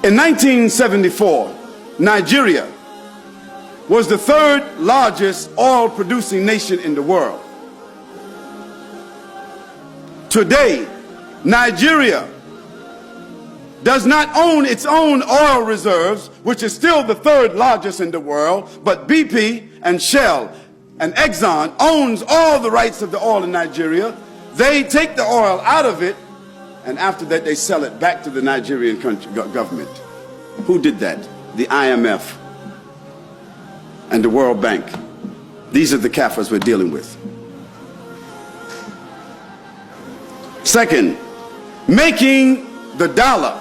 In 1974, Nigeria was the third largest oil-producing nation in the world. Today, Nigeria does not own its own oil reserves, which is still the third largest in the world, but BP and Shell and Exxon owns all the rights of the oil in Nigeria. They take the oil out of it, and after that they sell it back to the Nigerian government. Who did that? The IMF and the World Bank. These are the kafirs we're dealing with. Second, making the dollar,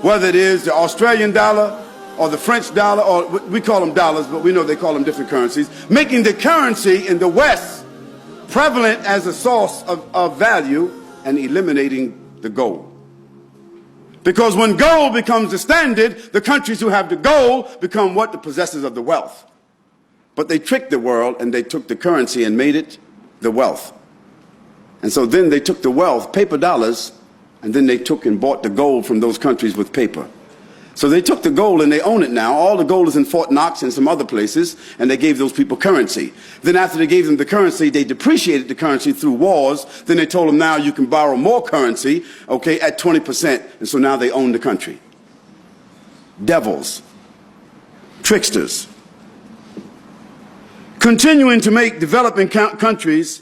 whether it is the Australian dollar or the French dollar, or we call them dollars, but we know they call them different currencies, making the currency in the West prevalent as a source of value and eliminating the gold. Because when gold becomes the standard, the countries who have the gold become what? The possessors of the wealth. But they tricked the world and they took the currency and made it the wealth. And so then they took the wealth, paper dollars, and then they took and bought the gold from those countries with paper. So they took the gold and they own it now. All the gold is in Fort Knox and some other places, and they gave those people currency. Then after they gave them the currency, they depreciated the currency through wars. Then they told them now you can borrow more currency, okay, at 20%. And so now they own the country. Devils. Tricksters. Continuing to make developing countries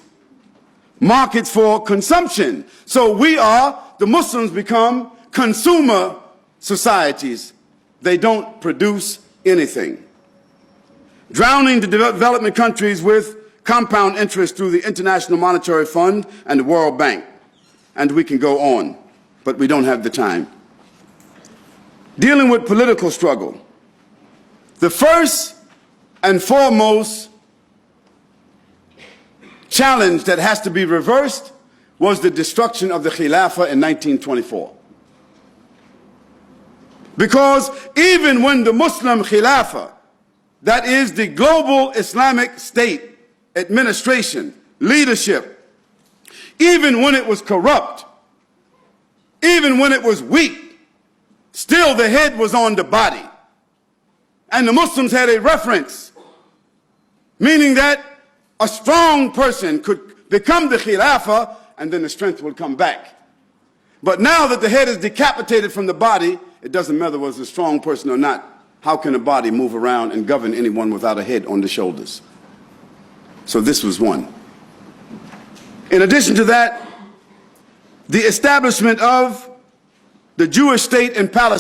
markets for consumption. So the Muslims become consumer societies. They don't produce anything. Drowning the development countries with compound interest through the International Monetary Fund and the World Bank. And we can go on, but we don't have the time. Dealing with political struggle. The first and foremost challenge that has to be reversed was the destruction of the Khilafah in 1924. Because even when the Muslim Khilafah, that is the global Islamic state administration, leadership, even when it was corrupt, even when it was weak, still the head was on the body. And the Muslims had a reference, meaning that a strong person could become the Khilafah and then the strength will come back. But now that the head is decapitated from the body, it doesn't matter whether it's a strong person or not. How can a body move around and govern anyone without a head on the shoulders? So this was one. In addition to that, the establishment of the Jewish state in Palestine.